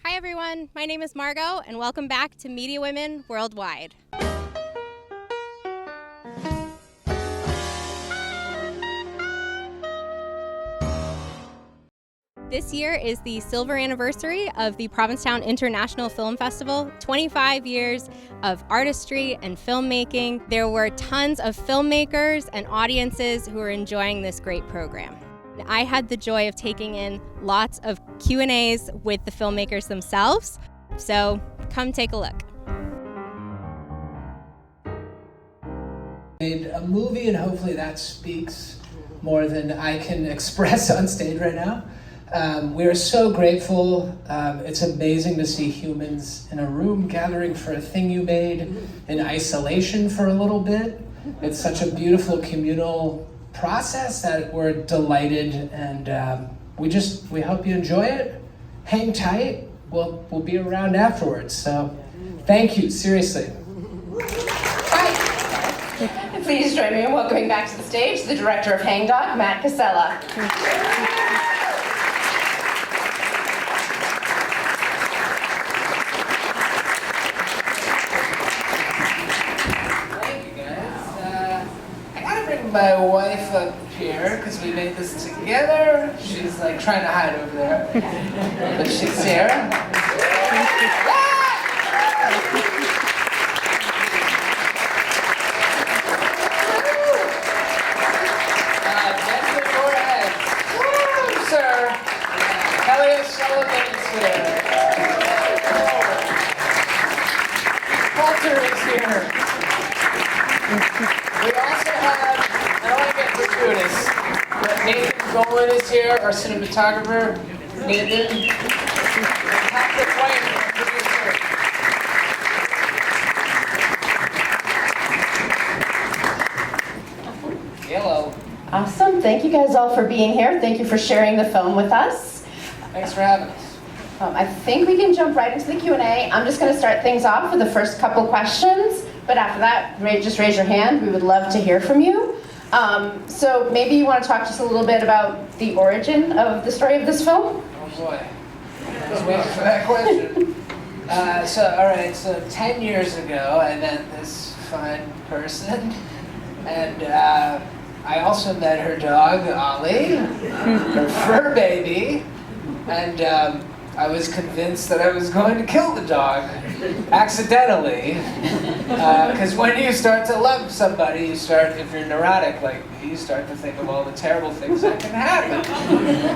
Hi everyone, my name is Margaux and welcome back to Media Women Worldwide. This year is the silver anniversary of the Provincetown International Film Festival, 25 years of artistry and filmmaking. There were tons of filmmakers and audiences who were enjoying this great program. I had the joy of taking in lots of Q&As with the filmmakers themselves, so come take a look. Made a movie, and hopefully that speaks more than I can express on stage right now. We are so grateful. It's amazing to see humans in a room gathering for a thing you made in isolation for a little bit. It's such a beautiful communal process that we're delighted, and we hope you enjoy it. Hang tight. We'll be around afterwards. So thank you, seriously. Hi. Please join me in welcoming back to the stage the director of Hangdog, Matt Casella. My wife up here, because we made this together. She's like trying to hide over there, but she's here. Benjamin Moorhead, sir. Kelly Sullivan is here. Walter is here. We also have, I don't want to get gratuitous, but Nathan Golan is here, our cinematographer. Nathan. Patrick White, our producer. Hello. Awesome. Thank you guys all for being here. Thank you for sharing the film with us. Thanks for having us. I think we can jump right into the Q&A. I'm just going to start things off with the first couple questions. But after that, just raise your hand. We would love to hear from you. So maybe you want to talk to us a little bit about the origin of the story of this film? Oh boy. I was waiting for that question. So 10 years ago, I met this fine person. And I also met her dog, Ollie, her fur baby. And I was convinced that I was going to kill the dog, accidentally. Because when you start to love somebody, if you're neurotic like me, you start to think of all the terrible things that can happen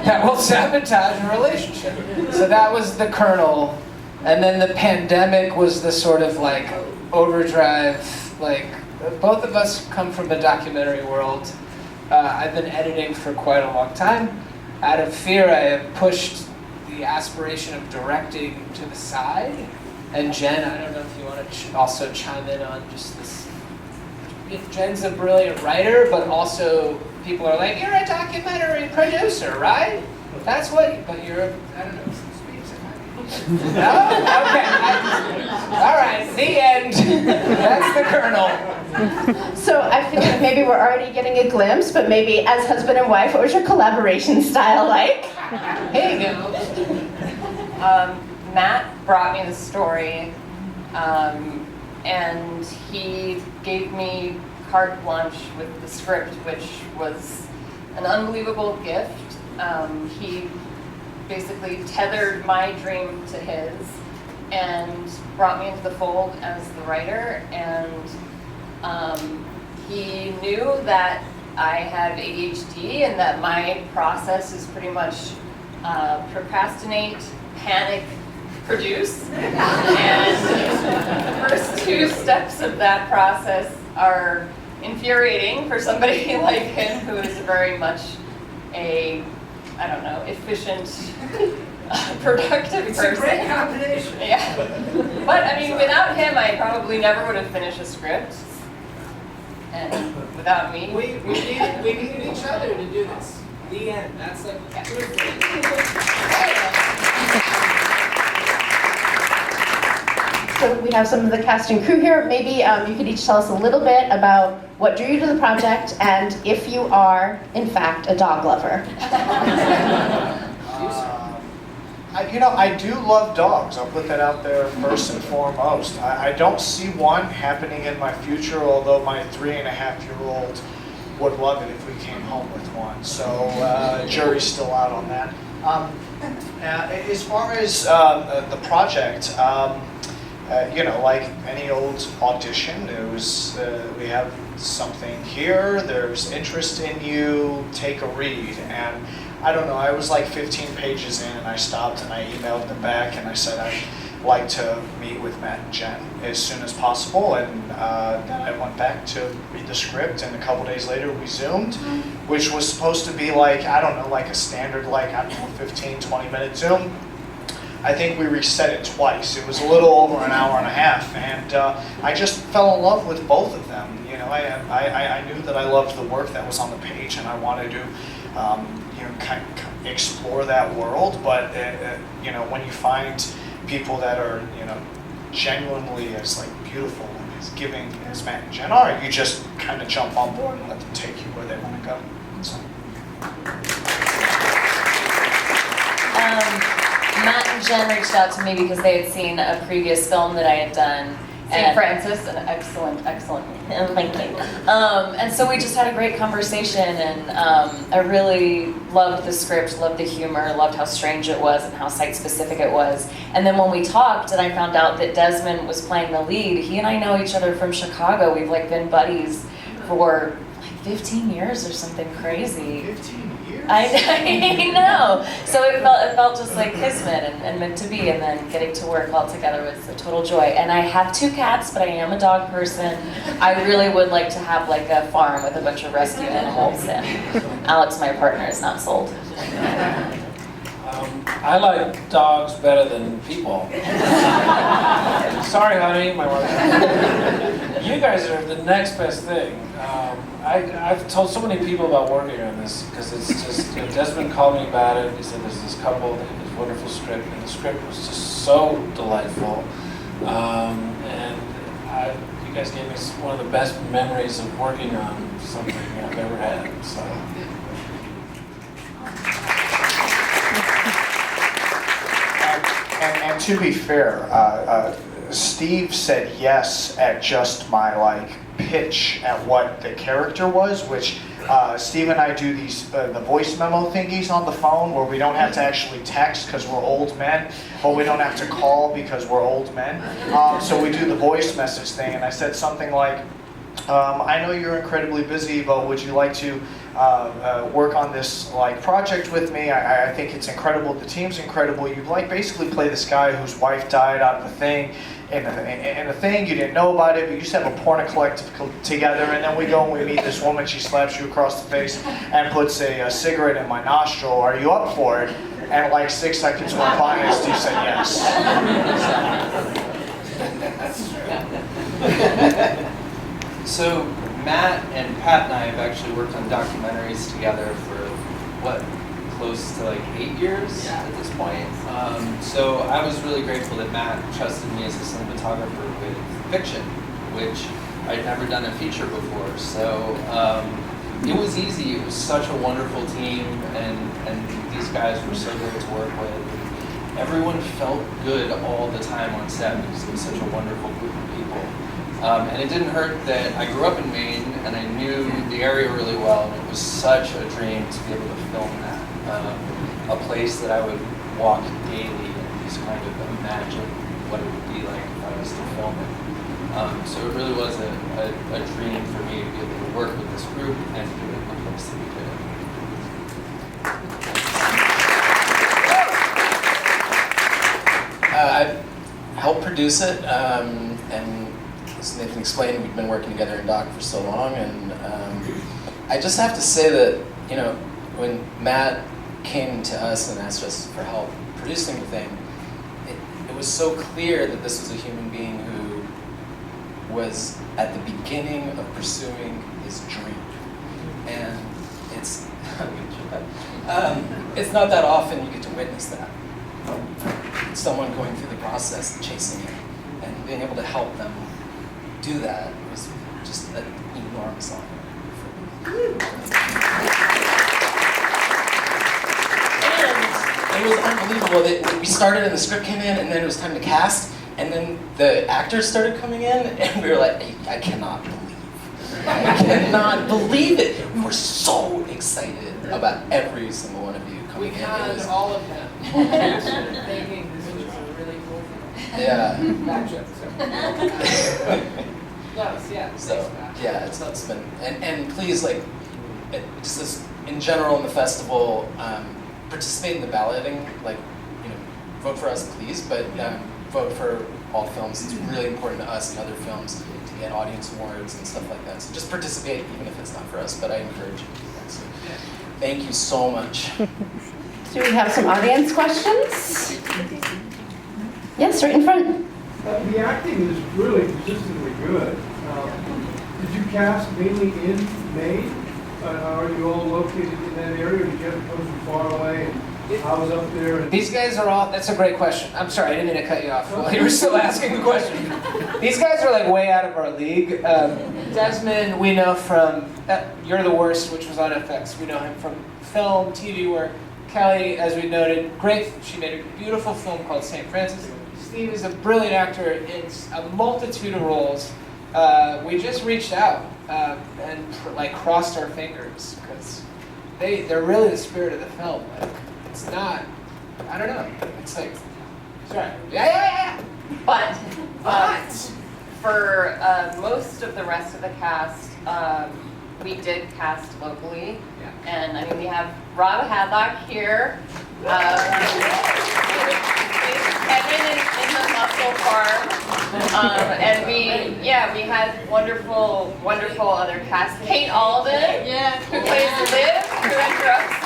that will sabotage a relationship. So that was the kernel. And then the pandemic was the sort of like overdrive, like both of us come from the documentary world. I've been editing for quite a long time. Out of fear, I have pushed the aspiration of directing to the side. And Jen, I don't know if you want to also chime in on just this. Jen's a brilliant writer, but also people are like, you're a documentary producer, right? That's what, but you're, I don't know, some speech. No? Okay. All right, the end. That's the kernel. So I feel like maybe we're already getting a glimpse, but maybe as husband and wife, what was your collaboration style like? Here you go. Matt brought me the story, and he gave me carte blanche with the script, which was an unbelievable gift. He basically tethered my dream to his and brought me into the fold as the writer, and he knew that I have ADHD and that my process is pretty much procrastinate, panic, produce. And the first two steps of that process are infuriating for somebody like him who is very much a, I don't know, efficient, productive person. It's a great combination. Yeah. But I mean, without him, I probably never would have finished a script. And without me, We needed each other to do this. The end. That's like So we have some of the cast and crew here. Maybe you could each tell us a little bit about what drew you to the project and if you are, in fact, a dog lover. I do love dogs. I'll put that out there first and foremost. I don't see one happening in my future, although my 3.5-year-old would love it if we came home with one. So jury's still out on that. As far as the project, like any old audition, it was we have something here, there's interest in you, take a read. And I don't know, I was like 15 pages in and I stopped and I emailed them back and I said I'd like to meet with Matt and Jen as soon as possible. And then I went back to read the script, and a couple days later we Zoomed, which was supposed to be like, I don't know, like a standard, 15, 20-minute Zoom. I think we reset it twice. It was a little over an hour and a half, and I just fell in love with both of them. I knew that I loved the work that was on the page, and I wanted to, kind of explore that world. But when you find people that are, genuinely as beautiful and as giving as Matt and Jen are, you just kind of jump on board and let them take you where they want to go. So. Matt and Jen reached out to me because they had seen a previous film that I had done. St. Francis, an excellent thinking. And so we just had a great conversation, and I really loved the script, loved the humor, loved how strange it was and how site-specific it was. And then when we talked and I found out that Desmond was playing the lead, he and I know each other from Chicago. We've been buddies for 15 years or something crazy. 15 years? I know. So it felt just like kismet and meant to be, and then getting to work all together was a total joy. And I have 2 cats, but I am a dog person. I really would like to have a farm with a bunch of rescue animals, and Alex, my partner, is not sold. I like dogs better than people. Sorry, honey, my wife. You guys are the next best thing. I've told so many people about working on this because it's just, Desmond called me about it. He said there's this couple that had this wonderful script, and the script was just so delightful. And you guys gave me one of the best memories of working on something I've ever had. So. And to be fair, Steve said yes at just my pitch at what the character was, which Steve and I do these the voice memo thingies on the phone where we don't have to actually text because we're old men, but we don't have to call because we're old men. So we do the voice message thing, and I said something like, I know you're incredibly busy, but would you like to work on this project with me? I think it's incredible. The team's incredible. You basically play this guy whose wife died out of a thing, and the thing you didn't know about it, but you just have a porno collective together, and then we go and we meet this woman. She slaps you across the face and puts a cigarette in my nostril. Are you up for it? And 6 seconds went by, and Steve said yes. So Matt and Pat and I have actually worked on documentaries together for close to 8 years at this point. So I was really grateful that Matt trusted me as a cinematographer with fiction, which I'd never done a feature before. So it was easy. It was such a wonderful team, and these guys were so great to work with. Everyone felt good all the time on set because it was such a wonderful group of people. And it didn't hurt that I grew up in Maine and I knew the area really well, and it was such a dream to be able to film that. A place that I would walk daily and just kind of imagine what it would be like if I was to film it. So it really was a dream for me to be able to work with this group and do it in the place that we did it. I helped produce it, and as Nathan explained, we've been working together in doc for so long, and I just have to say that, when Matt came to us and asked us for help producing the thing, it was so clear that this was a human being who was at the beginning of pursuing his dream. And it's not that often you get to witness that. Someone going through the process and chasing it, and being able to help them do that was just an enormous honor for me. it was unbelievable. That we started and the script came in, and then it was time to cast, and then the actors started coming in, and we were like, I cannot believe it. We were so excited about every single one of you coming in. We had all of them thinking this was a really cool film. Yeah. Back joke, So yeah, it's been and please just this in general in the festival, participate in the balloting. Like, vote for us, please, but vote for all films. It's really important to us and other films to get audience awards and stuff like that. So just participate, even if it's not for us. But I encourage you to do that. So thank you so much. Do we have some audience questions? Yes, right in front. The acting is really consistently good. Did you cast mainly in Maine? Are you all located in that area? Did you have to come from far away? I was up there. These guys are all, that's a great question. I'm sorry, I didn't mean to cut you off while you were still asking the question. These guys are like way out of our league. Desmond, we know from You're the Worst, which was on FX. We know him from film, TV work. Kelly, as we noted, great. She made a beautiful film called St. Francis. Steve is a brilliant actor in a multitude of roles. We just reached out and crossed our fingers because they're really the spirit of the film. It's not, I don't know. It's like, sorry. Yeah. But for most of the rest of the cast, we did cast locally. Yeah. And I mean, we have Rob Hadlock here. Kevin in the Muscle Farm. And we had wonderful other cast. Kate Alden, who plays Liv, who interrupts.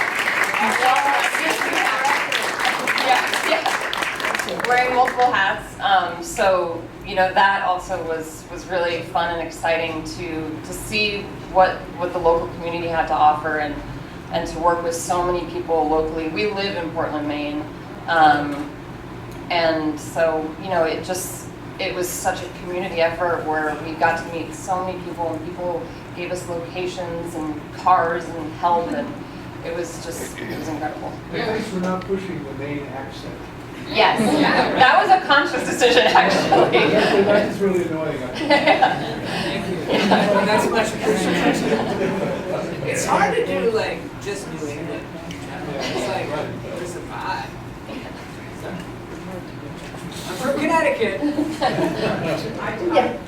Wearing multiple hats. So that also was really fun and exciting to see what the local community had to offer and to work with so many people locally. We live in Portland, Maine. And so, it was such a community effort where we got to meet so many people, and people gave us locations and cars and help, and it was incredible. At least we're not pushing the Maine accent. Yes, that was a conscious decision, actually. That's really annoying. Thank you. That's much appreciated. It's hard to do just New England. It's there's a vibe. I'm from Connecticut. I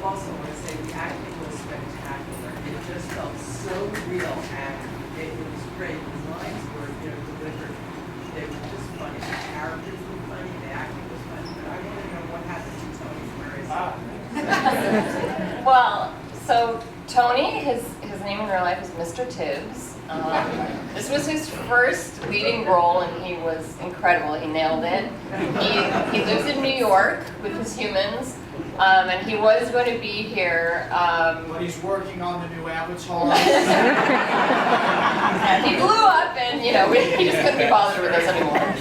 also want to say the acting was spectacular. It just felt so real, and it was great. The lines were, delivered. They were just funny. The characters were funny. The acting was funny. But I want to know what happened to Tony. Where is he? Well, so Tony, his name in real life is Mr. Tibbs. This was his first leading role, and he was incredible. He nailed it. He lives in New York with his humans, and he was going to be here. But he's working on the new Avatar. And he blew up, and he just couldn't be bothered with us anymore.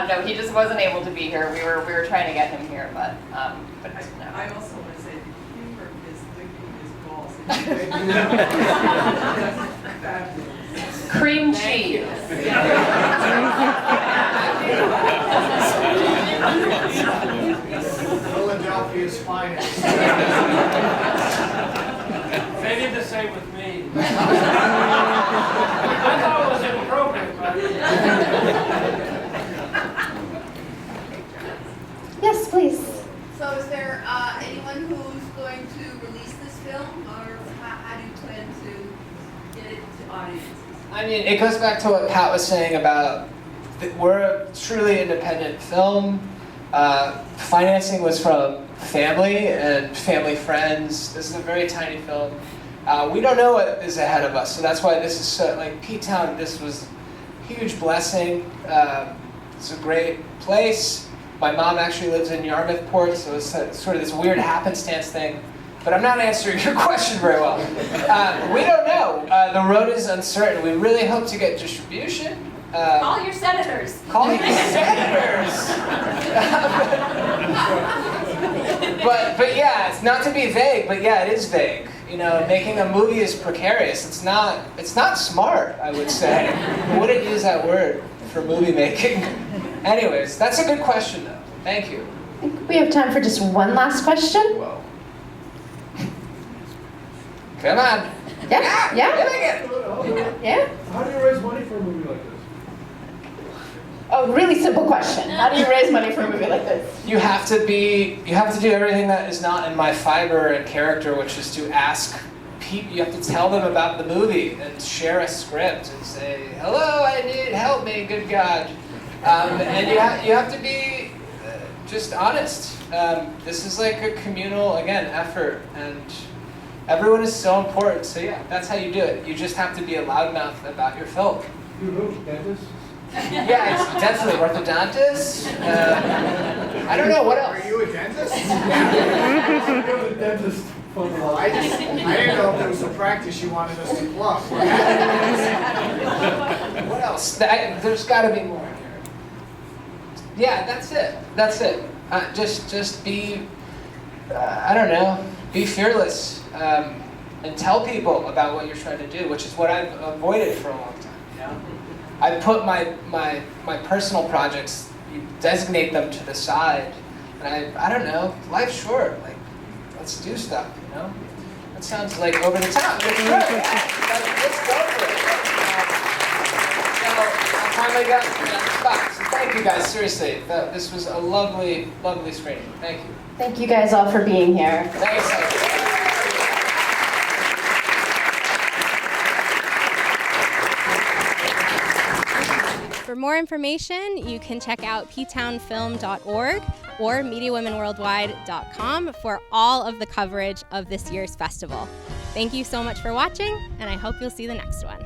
No, he just wasn't able to be here. We were trying to get him here, but no. I also want to say the humor is licking his balls. Fabulous. Cream cheese. Philadelphia's finest. They did the same with me. I thought it was inappropriate, but... Yes, please. So is there anyone who's going to release this film, or how do you plan to get it to audiences? I mean, it goes back to what Pat was saying about we're a truly independent film. Financing was from family and family friends. This is a very tiny film. We don't know what is ahead of us, so that's why this is so, P-Town, this was a huge blessing. It's a great place. My mom actually lives in Yarmouthport, so it's sort of this weird happenstance thing. But I'm not answering your question very well. We don't know. The road is uncertain. We really hope to get distribution. Call your senators. Call your senators. but yeah, it's not to be vague, but yeah, it is vague. Making a movie is precarious. It's not smart, I would say. I wouldn't use that word for movie making. Anyways, that's a good question, though. Thank you. I think we have time for just one last question. Whoa. Come on. Yeah? Yeah? Yeah? How do you raise money for a movie like this? Oh, really simple question. How do you raise money for a movie like this? You have to do everything that is not in my fiber and character, which is to ask people, you have to tell them about the movie and share a script and say, hello, I need help me, good God. And you have to be just honest. This is like a communal, again, effort, and everyone is so important. So yeah, that's how you do it. You just have to be a loudmouth about your film. You know, dentist? Yeah, it's definitely orthodontist. I don't know, what else? Are you a dentist? I go to the dentist. Well, I didn't know if there was a practice you wanted us to plug. What else? There's got to be more here. Yeah, that's it. That's it. Just be, I don't know, be fearless and tell people about what you're trying to do, which is what I've avoided for a long time. You know, I put my personal projects, you designate them to the side, and I don't know, life's short. Like, let's do stuff. You know, that sounds like over the top. It's true. Let's go for it. So I finally got to that spot. So thank you guys. Seriously, this was a lovely, lovely screening. Thank you. Thank you guys all for being here. Thanks. For more information, you can check out ptownfilm.org or MediaWomenWorldwide.com for all of the coverage of this year's festival. Thank you so much for watching, and I hope you'll see the next one.